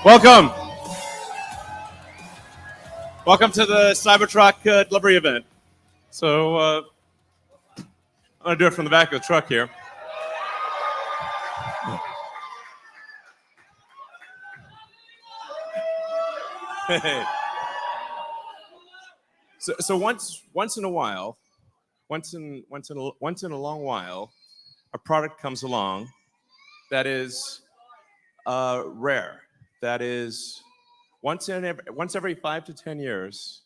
Welcome. Welcome to the Cybertruck delivery event. So I'm going to do it from the back of the truck here. So once in a while, once in a long while, a product comes along that is rare. That is once every 5 to 10 years,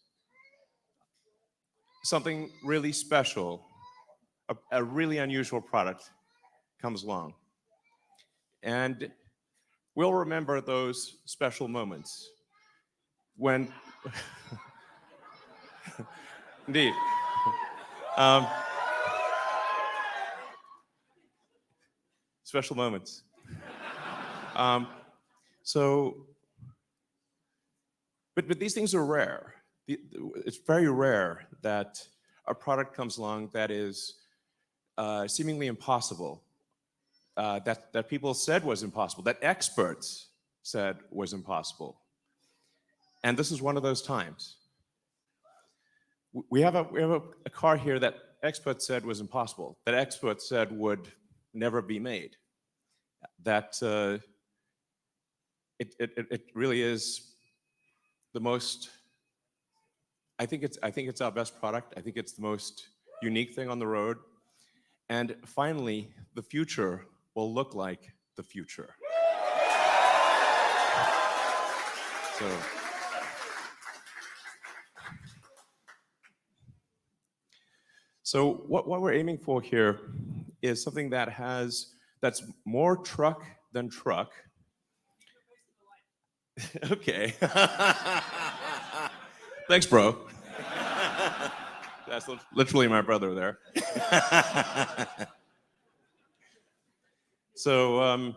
something really special, a really unusual product comes along. And we'll remember those special moments when, indeed, special moments. But these things are rare. It's very rare that a product comes along that is seemingly impossible, that people said was impossible, that experts said was impossible. And this is one of those times. We have a car here that experts said was impossible, that experts said would never be made, that it really is the most. I think it's our best product. I think it's the most unique thing on the road. And finally, the future will look like the future. So what we're aiming for here is something that's more truck than truck. Okay. Thanks, bro. That's literally my brother there. So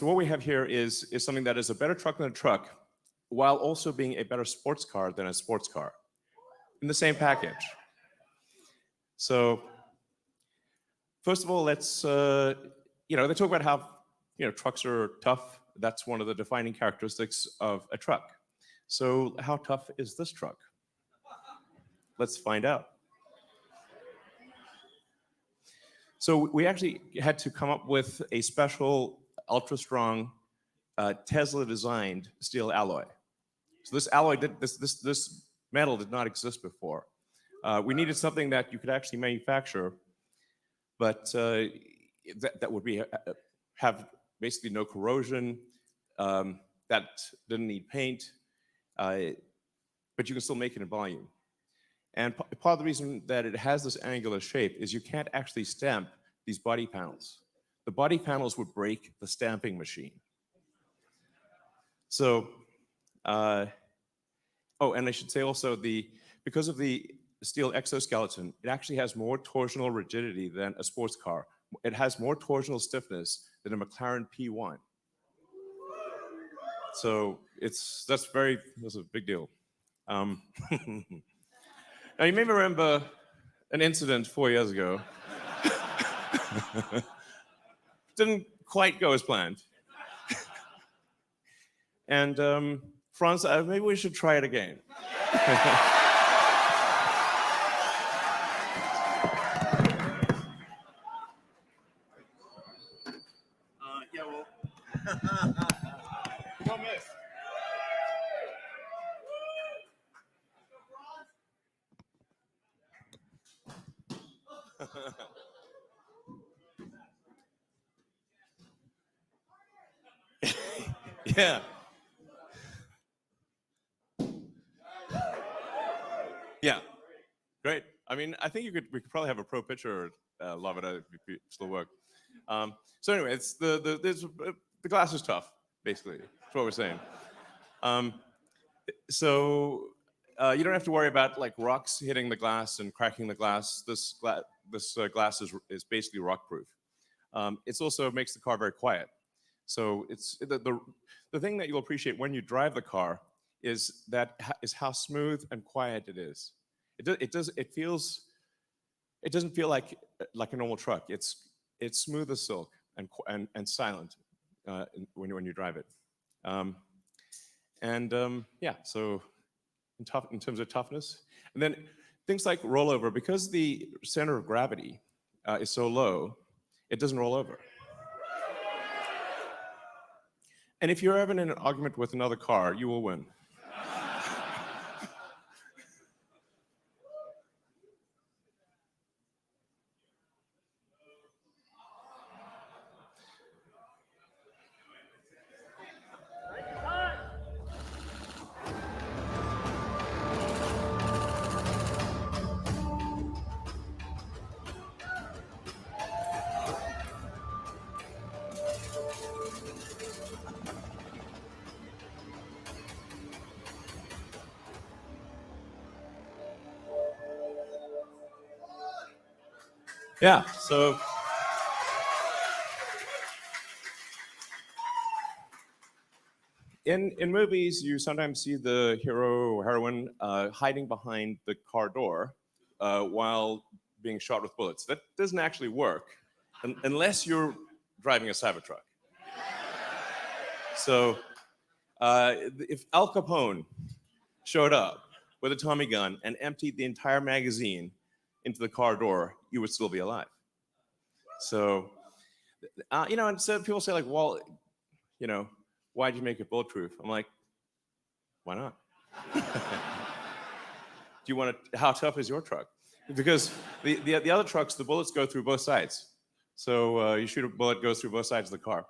what we have here is something that is a better truck than a truck, while also being a better sports car than a sports car, in the same package. So first of all, let's they talk about how trucks are tough. That's one of the defining characteristics of a truck. So how tough is this truck? Let's find out. So we actually had to come up with a special ultra-strong Tesla-designed steel alloy. So this alloy, this metal did not exist before. We needed something that you could actually manufacture, but that would have basically no corrosion, that didn't need paint, but you can still make it in volume. And part of the reason that it has this angular shape is you can't actually stamp these body panels. The body panels would break the stamping machine. So, and I should say also, because of the steel exoskeleton, it actually has more torsional rigidity than a sports car. It has more torsional stiffness than a McLaren P1. So that's a big deal. Now, you may remember an incident 4 years ago. Didn't quite go as planned. And Franz, maybe we should try it again. Yeah. Yeah. Great. I mean, I think we could probably have a pro picture love it if it still work. So anyway, it's the glass is tough, basically. That's what we're saying. Um, so you don't have to worry about like rocks hitting the glass and cracking the glass. This glass is basically rock proof. It's also makes the car very quiet. So it's the thing that you'll appreciate when you drive the car is how smooth and quiet it is. It doesn't feel like a normal truck. It's smooth as silk and silent when you drive it. Um, and yeah, so in terms of toughness, and then things like rollover, because the center of gravity is so low, it doesn't roll over. And if you're ever in an argument with another car, you will win. Yeah. So in movies, you sometimes see the hero or heroine hiding behind the car door while being shot with bullets. That doesn't actually work unless you're driving a Cybertruck. So if Al Capone showed up with a Tommy gun and emptied the entire magazine into the car door, you would still be alive. So, and so people say like, well, you know, why'd you make it bulletproof? I'm like, why not? Do you want to? How tough is your truck? Because the other trucks, the bullets go through both sides. So you shoot a bullet, goes through both sides of the car,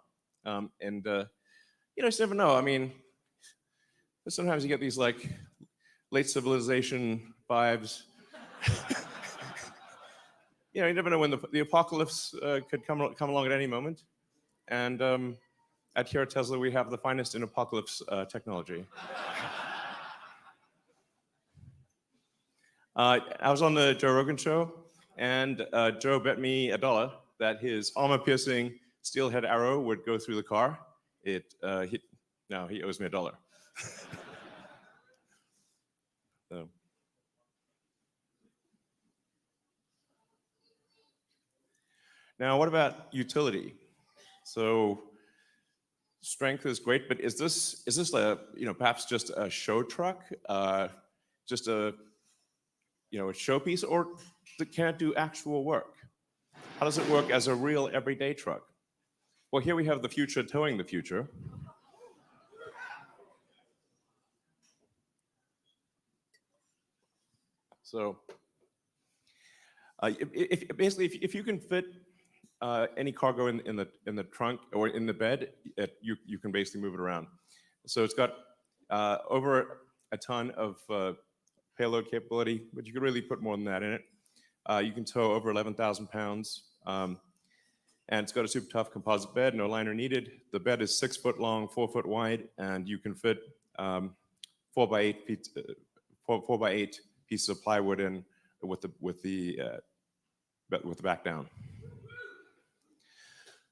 and you just never know. I mean, sometimes you get these like late civilization vibes. You never know when the apocalypse could come along at any moment. And at here at Tesla, we have the finest in apocalypse technology. I was on the Joe Rogan show, and Joe bet me $1 that his armor-piercing steelhead arrow would go through the car. No, he owes me $1. So. Now, what about utility? So, strength is great, but is this perhaps just a show truck, just a showpiece, or can it do actual work? How does it work as a real everyday truck? Well, here we have the future towing the future. So, if you can fit any cargo in the trunk or in the bed, you can basically move it around. So it's got over a ton of payload capability, but you could really put more than that in it. You can tow over 11,000 pounds, and it's got a super tough composite bed, no liner needed. The bed is 6 foot long, 4 foot wide, and you can fit 4x8 pieces of plywood in with the back down.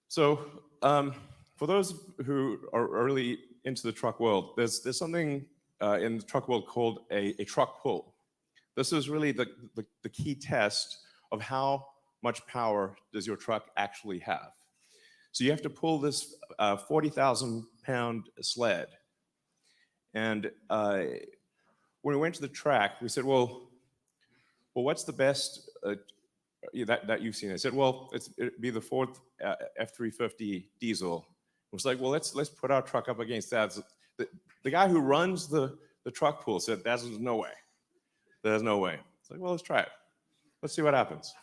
So for those who are really into the truck world, there's something in the truck world called a truck pull. This is really the key test of how much power does your truck actually have. So you have to pull this 40,000 pound sled. And when we went to the track, we said, well, what's the best that you've seen? I said, well, it'd be the Ford F-350 diesel. It was like, well, let's put our truck up against that. The guy who runs the truck pool said, there's no way. There's no way. It's like, well, let's try it. Let's see what happens.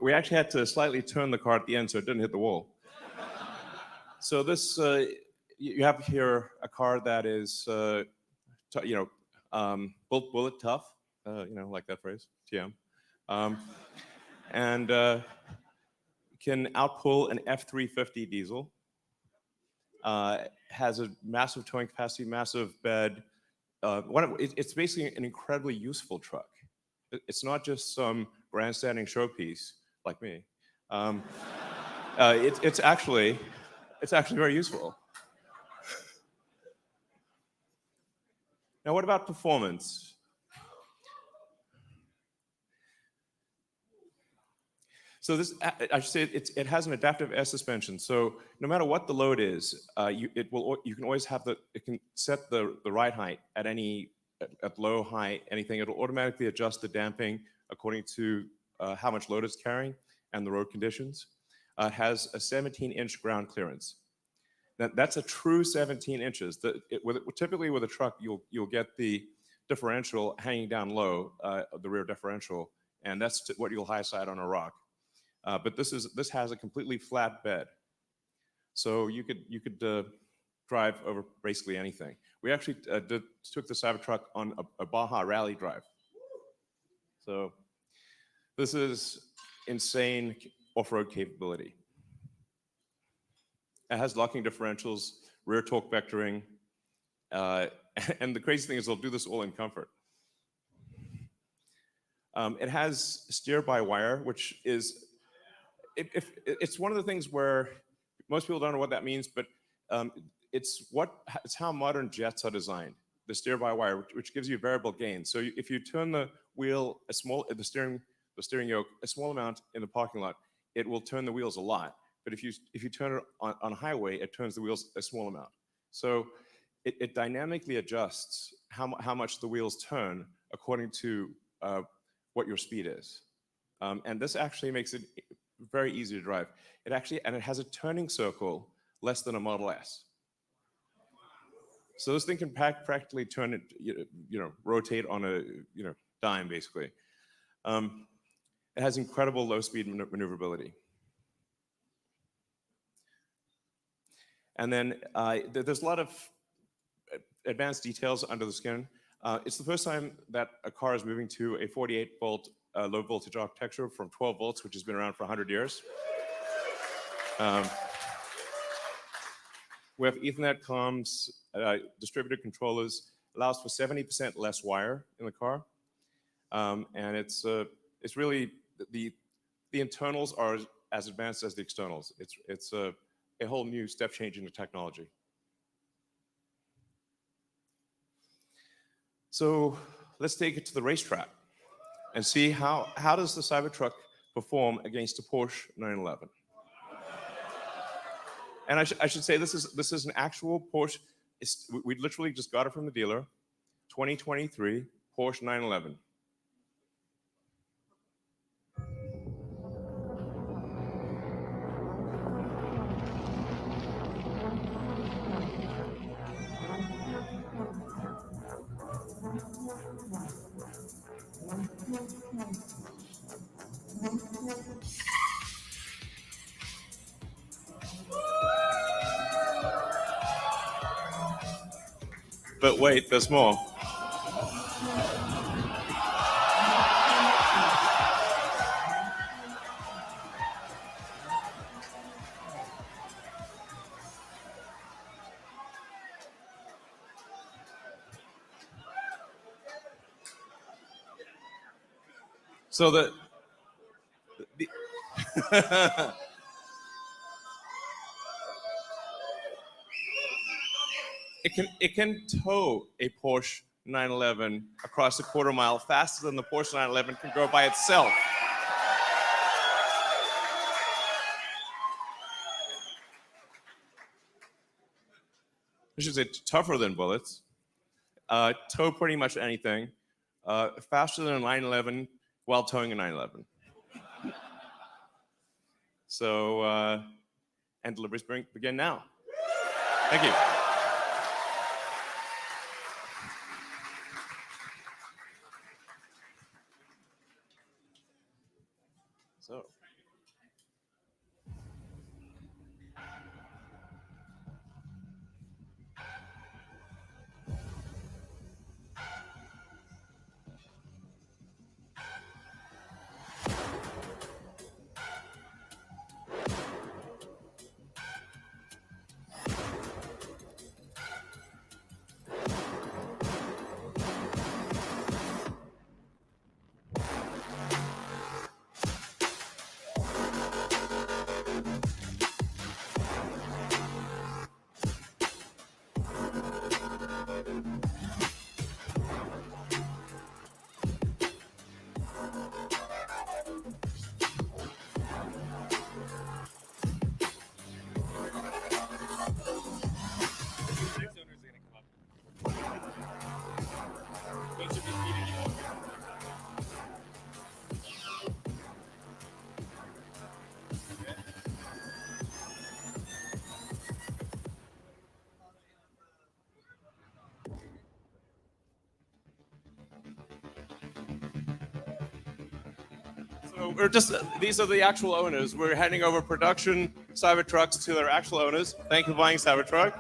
We actually had to slightly turn the car at the end so it didn't hit the wall. So this, you have here a car that is, bullet tough, like that phrase, TM, and can outpull an F-350 diesel. Has a massive towing capacity, massive bed. It's basically an incredibly useful truck. It's not just some grandstanding showpiece like me. It's actually very useful. Now, what about performance? So this, I should say, it has an adaptive air suspension. So no matter what the load is, you can always have it can set the ride height at low, high, anything. It'll automatically adjust the damping according to how much load it's carrying and the road conditions. It has a 17-inch ground clearance. That's a true 17 inches. Typically with a truck, you'll get the differential hanging down low, the rear differential, and that's what you'll high side on a rock. But this has a completely flat bed, so you could drive over basically anything. We actually took the Cybertruck on a Baja rally drive. So this is insane off-road capability. It has locking differentials, rear torque vectoring, and the crazy thing is they'll do this all in comfort. It has steer-by-wire, which is it's one of the things where most people don't know what that means, but it's how modern jets are designed. The steer-by-wire, which gives you variable gain. So if you turn the wheel the steering yoke a small amount in the parking lot, it will turn the wheels a lot. But if you turn it on a highway, it turns the wheels a small amount. So it dynamically adjusts how much the wheels turn according to what your speed is. And this actually makes it very easy to drive. It has a turning circle less than a Model S. So this thing can practically turn it, rotate on a dime basically. It has incredible low-speed maneuverability. And then there's a lot of advanced details under the skin. It's the first time that a car is moving to a 48-volt low voltage architecture from 12 volts, which has been around for 100 years. We have Ethernet comms, distributed controllers, allows for 70% less wire in the car. And it's really, the internals are as advanced as the externals. It's a whole new step change in the technology. So let's take it to the racetrack and see how does the Cybertruck perform against a Porsche 911. And I should say this is an actual Porsche. We literally just got it from the dealer, 2023 Porsche 911. But wait, there's more. So the it can tow a Porsche 911 across a quarter mile faster than the Porsche 911 can go by itself. I should say tougher than bullets. Tow pretty much anything. Faster than a 911 while towing a 911. So, and deliveries begin now. Thank you. So. we're just, these are the actual owners. We're handing over production Cybertrucks to their actual owners. Thank you for buying Cybertruck.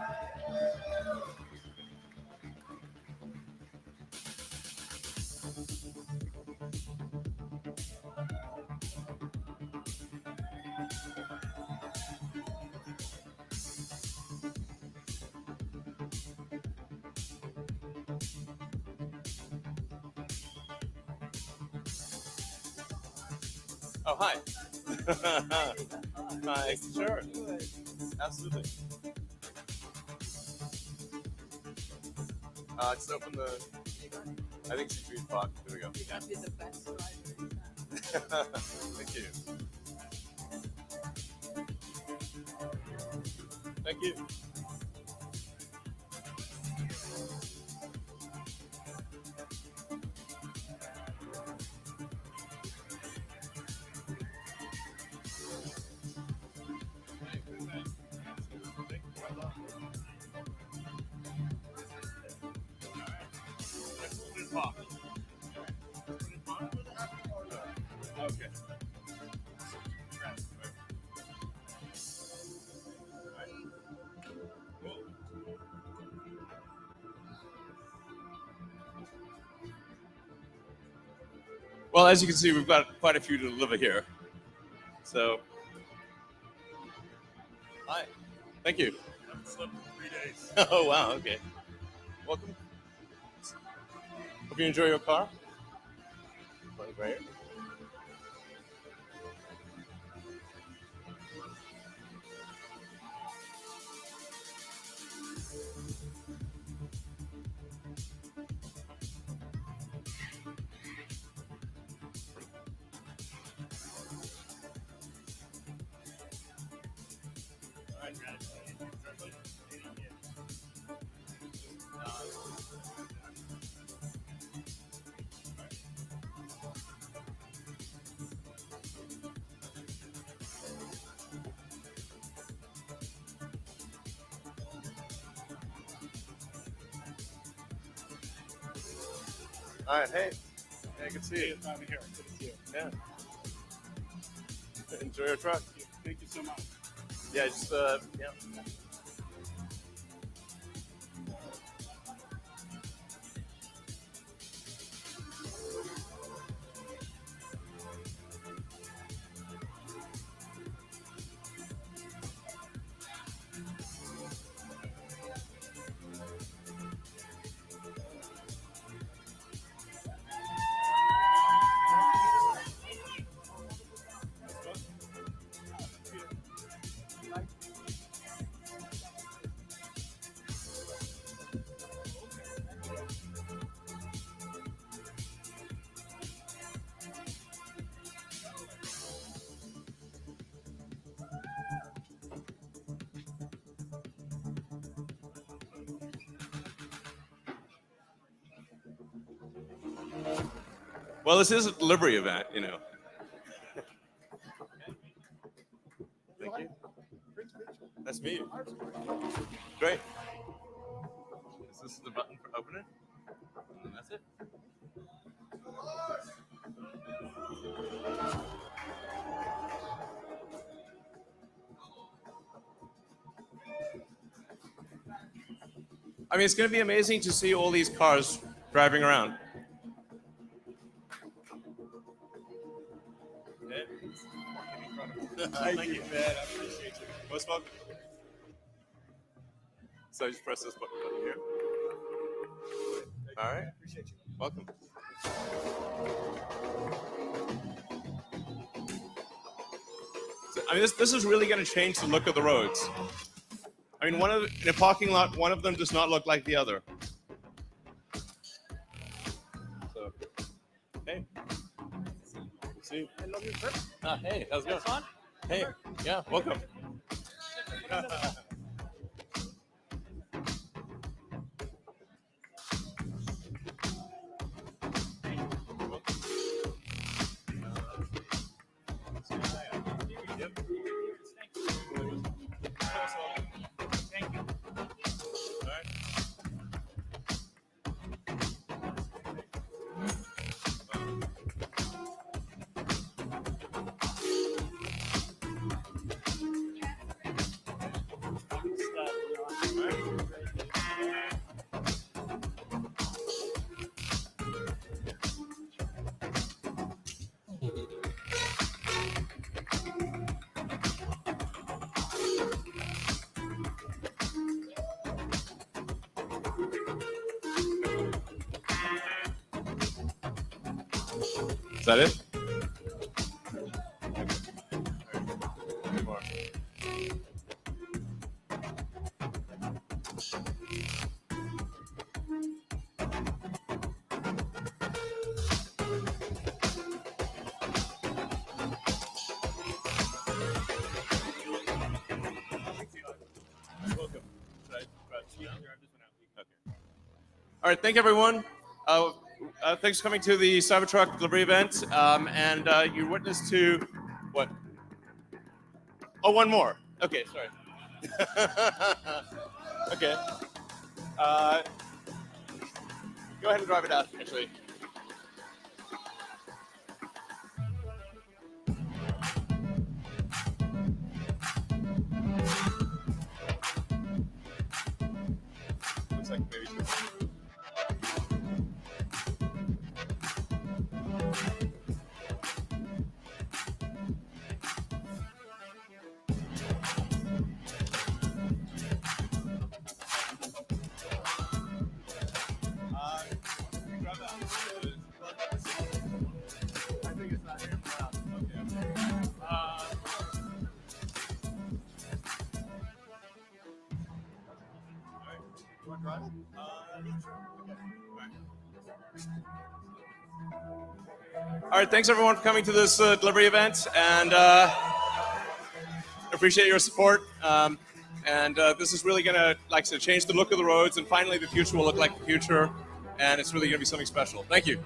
Oh, hi. Hi, sure. Absolutely. Just open the, I think she's read box. Here we go. You gotta be the best driver. Thank you. Thank you. Okay. Well, as you can see, we've got quite a few to deliver here. So, hi. Thank you. I haven't slept in 3 days. Oh, wow. Okay. Welcome. Hope you enjoy your car. Great. All right, man. All right. Hey. Yeah, good to see you. It's not here. Good to see you. Yeah. Enjoy your truck. Thank you so much. Yeah, just yeah. Well, this is a delivery event, you know. Thank you. Nice to meet you. Great. Is this the button for open it? And that's it? I mean, it's going to be amazing to see all these cars driving around. Thank you, man. I appreciate you. Most welcome. So I just press this button here. All right. Appreciate you. Welcome. So, I mean, this is really going to change the look of the roads. I mean, in a parking lot, one of them does not look like the other. So, hey. See you. I love your trip. Hey, how's it going? Fun? Hey, yeah, welcome. Thank you. Is that it? Welcome. Should I grab this one out? Okay. All right, thank you, everyone. Thanks for coming to the Cybertruck delivery event. And you're witness to what? Oh, one more. Okay, sorry. Okay. Go ahead and drive it out, actually. Looks like maybe. Grab that. I think it's not here. Okay. You want to drive? All right, thanks everyone for coming to this delivery event, and appreciate your support. This is really going to, like I said, change the look of the roads, and finally the future will look like the future, and it's really going to be something special. Thank you.